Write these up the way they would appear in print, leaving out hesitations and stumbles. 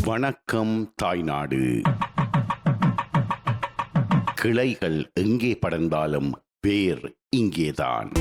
வணக்கம் தாய்நாடு. கிளைகள் எங்கே படர்ந்தாலும் வேர் இங்கேதான்.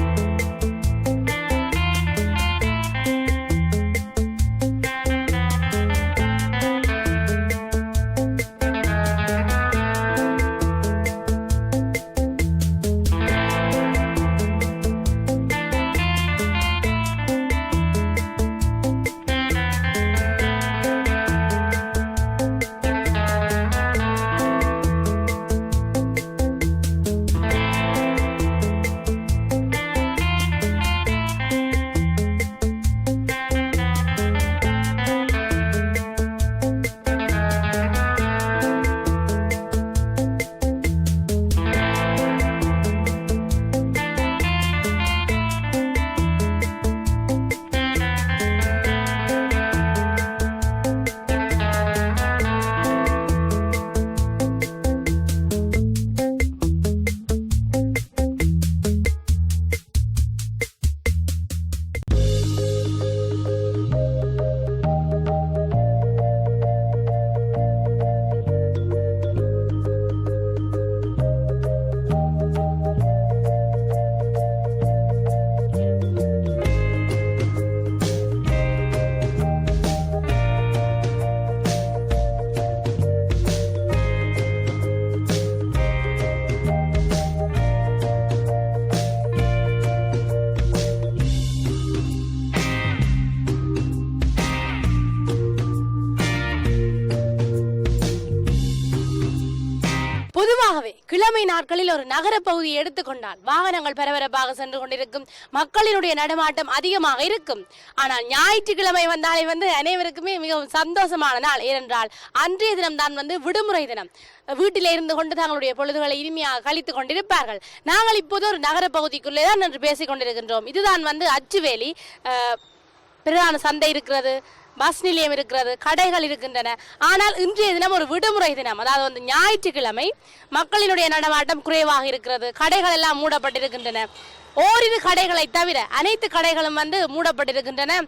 பொதுவாகவே கிழமை நாட்களில் ஒரு நகர பகுதியை எடுத்துக்கொண்டால் வாகனங்கள் பரபரப்பாக சென்று கொண்டிருக்கும், மக்களினுடைய நடமாட்டம் அதிகமாக இருக்கும். ஆனால் ஞாயிற்றுக்கிழமை வந்தாலே அனைவருக்குமே மிகவும் சந்தோஷமான நாள். ஏனென்றால் அன்றைய தினம் தான் விடுமுறை தினம். வீட்டிலே இருந்து கொண்டு தங்களுடைய பொழுதுகளை இனிமையாக கழித்துக் கொண்டிருப்பார்கள். நாங்கள் இப்போது ஒரு நகர பகுதிக்குள்ளே தான் நின்று பேசிக் கொண்டிருக்கின்றோம். இதுதான் அச்சுவேலி. பிரதான சந்தை இருக்கிறது, பஸ் நிலையம் இருக்கிறது, கடைகள் இருக்கின்றன. ஆனால் இன்றைய தினம் ஒரு விடுமுறை தினம், அதாவது ஞாயிற்றுக்கிழமை. மக்களினுடைய நடமாட்டம் குறைவாக இருக்கிறது. கடைகள் எல்லாம் மூடப்பட்டிருக்கின்றன. ஓரிரு கடைகளை தவிர அனைத்து கடைகளும் மூடப்பட்டிருக்கின்றன.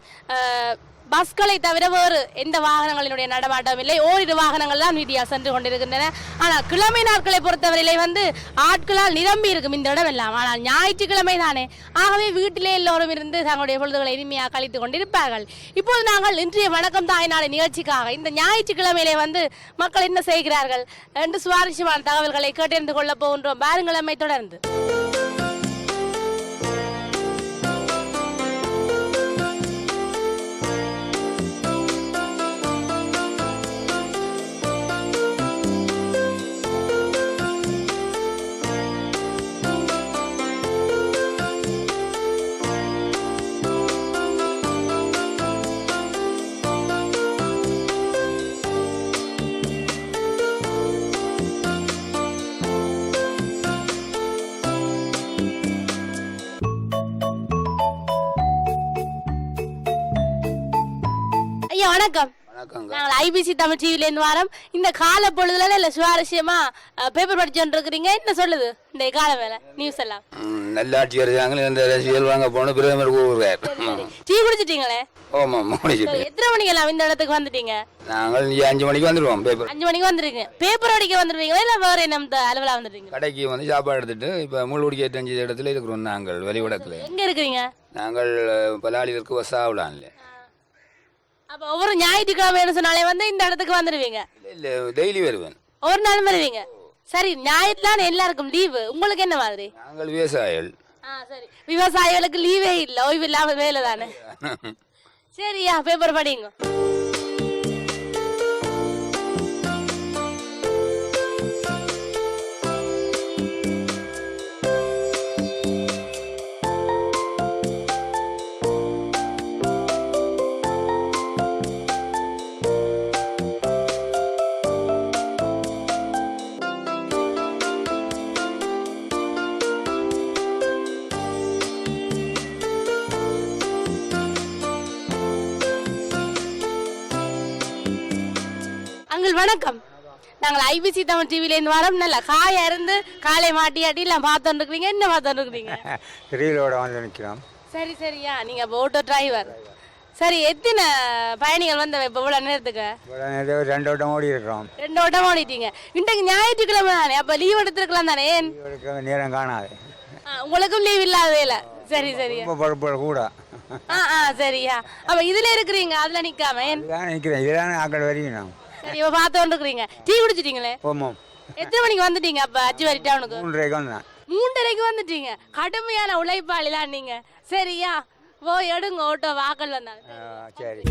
பஸ்களை தவிர வேறு எந்த வாகனங்களினுடைய நடமாட்டம் இல்லை. ஓரிரு வாகனங்கள் தான் வீதியாக சென்று கொண்டிருக்கின்றன. ஆனால் கிழமை நாட்களை பொறுத்தவரையிலே ஆட்களால் நிரம்பி இருக்கும் இந்த இடம் எல்லாம். ஆனால் ஞாயிற்றுக்கிழமை தானே, ஆகவே வீட்டிலே எல்லோரும் இருந்து தங்களுடைய பொழுதுகளை இனிமையாக கழித்துக் கொண்டிருப்பார்கள். இப்போது நாங்கள் இன்றைய வணக்கம் தாய்நாடு நிகழ்ச்சிக்காக இந்த ஞாயிற்றுக்கிழமையிலே மக்கள் என்ன செய்கிறார்கள் என்று சுவாரஸ்யமான தகவல்களை கேட்டறிந்து கொள்ள போகின்றோம். பாருங்கிழமை தொடர்ந்து வணக்கம். நாங்கள் ஐபிசி தமிழ் டிவில இருந்து வாரம். இந்த கால பொழுதுல இல்ல சுவாரஸ்யமா பேப்பர் படிச்சுட்டு இருக்கிறீங்க. என்ன சொல்லுது இந்த கால வேலை நியூஸ் எல்லாம்? நல்லாட்சி வருதாங்க. இந்த ரசிகல் வாங்க போன பிரதமர் கூறுறாரு. டீ குடிச்சிட்டீங்களே? ஆமா முடிச்சிட்டு. எத்தனை மணிக்கு எல்லாம் இந்த இடத்துக்கு வந்துட்டீங்க? நாங்கள் 5 மணிக்கு வந்துருவோம். பேப்பர் 5 மணிக்கு வந்துருக்கீங்க. பேப்பர் அடிக்க வந்துருவீங்களா இல்ல வேற என்ன அலுவலா வந்துருக்கீங்க? கடைக்கு சாப்பாடு எடுத்துட்டு இப்ப மூழ்குடிக்க 5 இடத்துல இருக்கிறோம். நாங்கள் வெளிவிடத்துல. எங்க இருக்கிறீங்க? நாங்கள் பலாலிதற்கு வசாவிடான்ல. அப்ப ஒவ்வொரு ஞாயிற்றுக்கிழமை சொன்னாலே இந்த இடத்துக்கு வந்துருவீங்க? இல்ல டெய்லி வருவேன். ஒரு நாள் வருவீங்க. சரி, ஞாயிற்றுலாம் எல்லாருக்கும் லீவு, உங்களுக்கு என்ன மாதிரி? நாங்கள் விவசாயிகள். சரி, விவசாயிகளுக்கு லீவே இல்ல, ஓய்வு இல்லாம வேலை தானே. சரியா, பேப்பர் படிங்க. வணக்கம். நாங்கள் ஐபிசி தமிழ் டிவிலேருந்து வரோம். நல்லா காயா இருந்து காலை மாட்டியாட்டி எல்லாம் பார்த்துட்டு இருக்கிறீங்க. என்ன பார்த்துட்டு இருக்கிறீங்க? ரீலோட வந்து நிற்கிறோம். சரி சரியா, நீங்கள் இப்போ ஆட்டோ டிரைவர். சரி, எத்தனை பயணிகள் வந்து இப்போ இவ்வளோ நேரத்துக்கு? 2 ஓட்டம் ஓடி இருக்கிறோம். 2 ஓட்டம் ஓடிட்டீங்க. இன்றைக்கு ஞாயிற்றுக்கிழமை தானே, அப்போ லீவ் எடுத்துருக்கலாம் தானே? ஏன் நேரம் காணாது. உங்களுக்கும் லீவ் இல்லாத இல்லை. சரி சரியா. ரொம்ப பொறுப்பு கூட. சரியா. அப்போ இதில் இருக்கிறீங்க, அதில் நிற்காம ஏன் நிற்கிறேன். இதுதானே ஆக்கள் வரைக்கும் நான். சரி, இப்போ பார்த்து கொண்டு இருக்கிறீங்க. டீ குடிச்சிட்டீங்களே? போமோம். எத்தனை மணிக்கு வந்துட்டீங்க? அப்போ அச்சுவாரி டவுனுக்கு 3:30 வந்தேன். 3:30 வந்துட்டீங்க. கடுமையான உழைப்பாளிலாம் நீங்க. சரியா, போய் எடுங்க ஓட்டோ, வாக்கல் வந்தாங்க. சரி.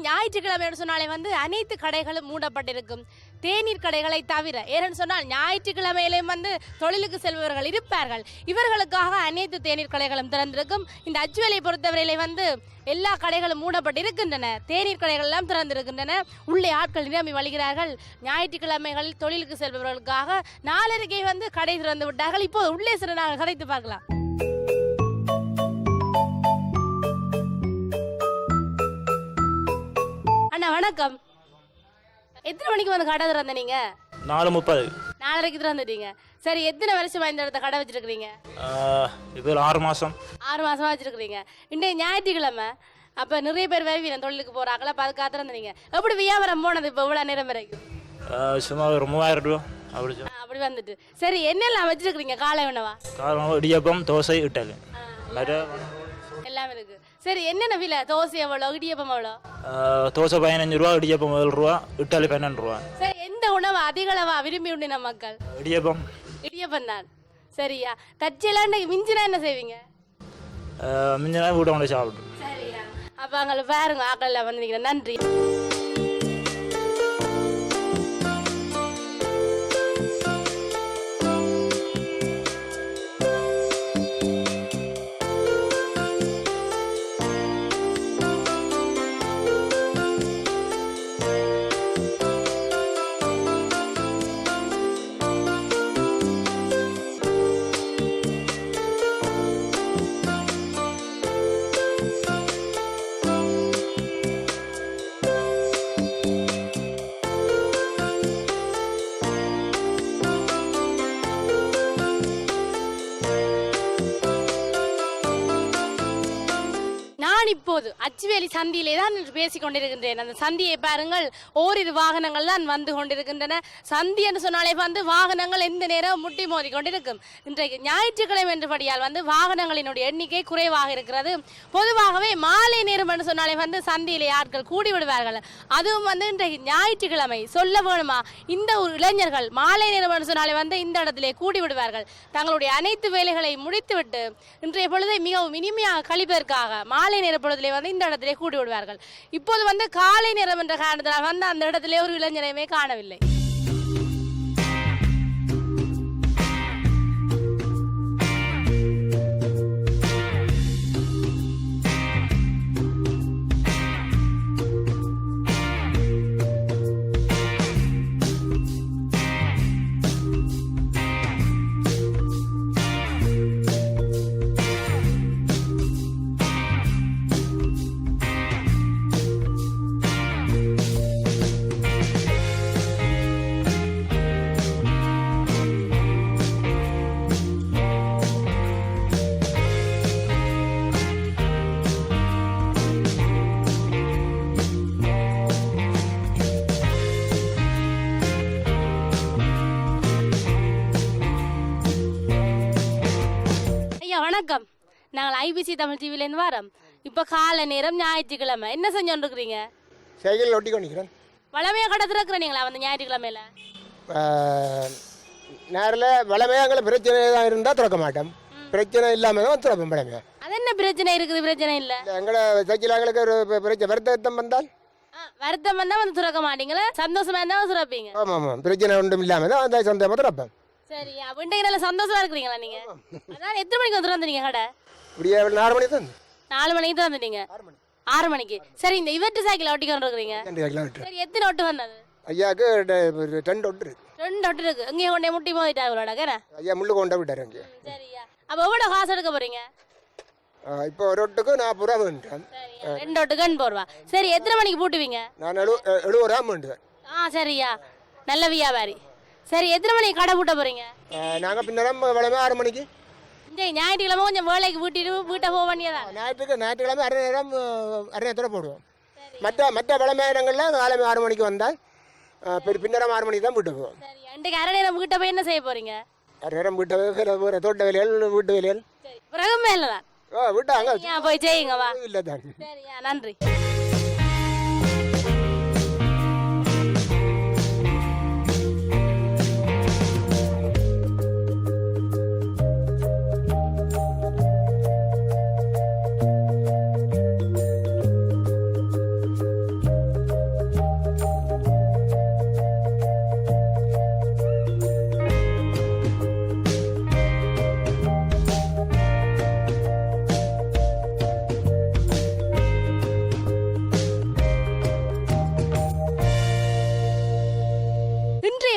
ஞாயிற்றுக்கிழமை சொன்னாலே வந்து அனைத்து கடைகளும் மூடப்பட்டிருக்கும், தேநீர் கடைகளை தவிர. ஏன்னு சொன்னால் ஞாயிற்றுக்கிழமையிலும் வந்து தொழிலுக்கு செல்பவர்கள் இருப்பார்கள். இவர்களுக்காக அனைத்து தேநீர் கடைகளும் திறந்திருக்கும். இந்த அச்சுவேலை பொறுத்தவரையிலே வந்து எல்லா கடைகளும் மூடப்பட்டிருக்கின்றன. தேநீர் கடைகள் எல்லாம் திறந்திருக்கின்றன. உள்ளே ஆட்கள் நிரம்பி வழிகிறார்கள். ஞாயிற்றுக்கிழமைகளில் தொழிலுக்கு செல்பவர்களுக்காக 4:30 வந்து கடை திறந்து விட்டார்கள். இப்போது உள்ளே சில நாங்கள் கதைத்து பார்க்கலாம். அண்ணா வணக்கம். எத்தனை மணிக்கு வந்து கடை திறந்த நீங்க? 4:30. 4:30 திறந்துட்டீங்க. சரி, எத்தனை வருஷமா இந்த இடத்த கடை வச்சிருக்கீங்க? இப்போ 6 மாதம். 6 மாசமா வச்சிருக்கீங்க. இன்றைய ஞாயிற்றுக்கிழமை, அப்ப நிறைய பேர் வருவீங்க தொழிலுக்கு போறாங்களா? அப்ப அதுக்காக திறந்தீங்க. எப்படி வியாபாரம் போனது இப்போ இவ்வளவு நேரம் வரைக்கும்? சும்மா 3000 ரூபா அப்படி வந்துட்டு. சரி, என்னெல்லாம் வச்சிருக்கீங்க காலை உணவா? காரணம் இடியப்பம், தோசை, இட்டலி எல்லாம் இருக்கு. சரி, என்னென்ன விலை? தோசை எவ்வளோ, இடியப்பம் எவ்வளோ? தோசை 15 ரூபா, இடியப்பம் 7 ரூபா, இட்டலி 12 ரூபா. சரி, எந்த உணவு அதிக அளவா விரும்பி உண்டு நம்ம மக்கள்? இடியப்பம். இடியப்பம் தான். சரியா. தச்செல்லாம் மிஞ்சினா என்ன செய்வீங்க? மிஞ்சினா வீட்டை கொண்டு சாப்பிட்டு. சரியா. அப்போ அங்கே பாருங்க, ஆக்கள் வந்து நிற்கிறேன். நன்றி. இப்போது அச்சுவேலி சந்தியிலே தான் பேசிக் கொண்டிருக்கின்றேன். அந்த சந்தியை பாருங்கள், ஓரிரு வாகனங்கள் தான் வந்து கொண்டிருக்கின்றன. சந்தி என்று சொன்னாலே வந்து வாகனங்கள் எந்த நேரம் முட்டி மோதி கொண்டிருக்கும். இன்றைக்கு ஞாயிற்றுக்கிழமை என்றபடியால் வந்து வாகனங்களினுடைய எண்ணிக்கை குறைவாக இருக்கிறது. பொதுவாகவே மாலை நேரம் என்று சொன்னாலே வந்து சந்தியிலே ஆட்கள் கூடி விடுவார்கள். அதுவும் வந்து இன்றைக்கு ஞாயிற்றுக்கிழமை சொல்ல வேணுமா, இந்த ஒரு இளைஞர்கள் மாலை நேரம் என்று சொன்னாலே வந்து இந்த இடத்திலே கூடி விடுவார்கள். தங்களுடைய அனைத்து வேலைகளை முடித்துவிட்டு இன்றைய பொழுதை மிகவும் இனிமையாக கழிப்பதற்காக மாலை நேர பொழுதிலே வந்து இந்த இடத்திலே கூடி விடுவார்கள். இப்போது வந்து காலை நேரம் என்ற காரணத்தினால் வந்து அந்த இடத்திலே ஒரு இளைஞரையுமே காணவில்லை. வணக்கம். நாங்கள் ஐபிசி தமிழ் டிவிலேருந்து வரோம். இப்போ காலை நேரம், ஞாயிற்றுக்கிழமை. என்ன செஞ்சோன்னு இருக்கிறீங்க? சைக்கிள் ஒட்டி கொண்டிருக்கிறேன். வளமையாக கடை திறக்கிறீங்களா வந்து ஞாயிற்றுக்கிழமையில? நேரில் வளமையாக எங்களை பிரச்சனை தான் இருந்தால் திறக்க மாட்டோம். பிரச்சனை இல்லாமல் தான் திறப்போம். வளமையாக அது என்ன பிரச்சனை இருக்குது? பிரச்சனை இல்லை. எங்களை சைக்கிள் எங்களுக்கு ஒரு பிரச்சனை வருத்தம் வந்தால் வருத்தம் வந்தா வந்து துறக்க மாட்டீங்களா? சந்தோஷமா இருந்தா வந்து துறப்பீங்க. ஆமாம் ஆமாம், பிரச்சனை ஒன்றும் இல்லாமல் தான் அந்த சந்தேகமாக திறப்பேன். சரியா, விண்டைக்கு நல்ல சந்தோஷமா இருக்கிறீங்களா நீங்க? அதான் எத்தனை மணிக்கு வந்து திறந்தீங்க கடை? இப்படியே 4 மணி தான் 4 மணிக்கு தான் வந்துட்டீங்க. 6 மணிக்கு. சரி, இந்த இவட்டு சைக்கிள் ஓட்டிக்கொண்டு இருக்கிறீங்க. 2 கிலோமீட்டர். சரி, எத்தனை ஒட்டு வந்தது? ஐயாவுக்கு 2 ஒட்டு இருக்கு. 2 ஒட்டு இருக்கு. இங்கே கொண்டே முட்டி போயிட்டாங்க இவரோட கேன. ஐயா முள்ளு கொண்டா விட்டாரு அங்கே. சரியா, அப்போ எவ்வளோ காசு எடுக்க போறீங்க? இப்போ ஒரு ஒட்டுக்கு 40 ரூபா வேண்டுறேன். சரியா, 2 ஒட்டுக்குன்னு போடுவா. சரி, எத்தனை மணிக்கு பூட்டுவீங்க? நான் 70 ரூபா வேண்டுவேன். சரியா, நல்ல வியாபாரி. சரி, எத்தனை மணிக்கு கடை பூட்ட போறீங்க? நாங்கள் பின்னரம் வளமே 6 மணிக்கு. இந்த ஞாயிற்றுக்கிழமை கொஞ்சம் வேலைக்கு வீட்டை போக வேண்டியதா? ஞாயிற்றுக்கிழமை அரை நேரத்தோட போடுவோம். மற்ற வளமே இடங்களில் காலமே 6 மணிக்கு வந்தால் பின்னரம் 6 மணிக்கு தான் வீட்டு போவோம். சரி, அன்றைக்கு அரை நேரம் வீட்டை போய் என்ன செய்ய போறீங்க? அரை நேரம் வீட்டு வேலை, தோட்ட வேலைகள், வீட்டு வேலைகள். சரி, பிறகு மேலதான் வீட்டாங்க போய் செய்யுங்க வா. இல்லை தான். சரியா, நன்றி.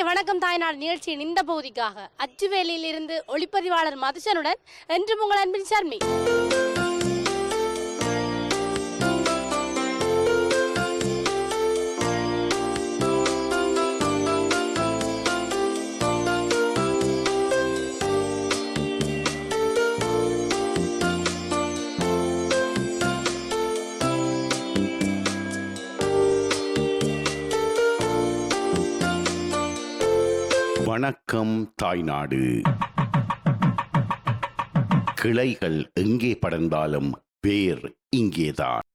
வணக்கம் தாய்நாடு நிகழ்ச்சியின் இந்த பகுதிக்காக அச்சுவேலியில் இருந்து ஒளிப்பதிவாளர் மதுசனுடன் என்று உங்கள் அன்பின் சர்மி. வணக்கம் தாய்நாடு. கிளைகள் எங்கே படர்ந்தாலும் வேர் இங்கேதான்.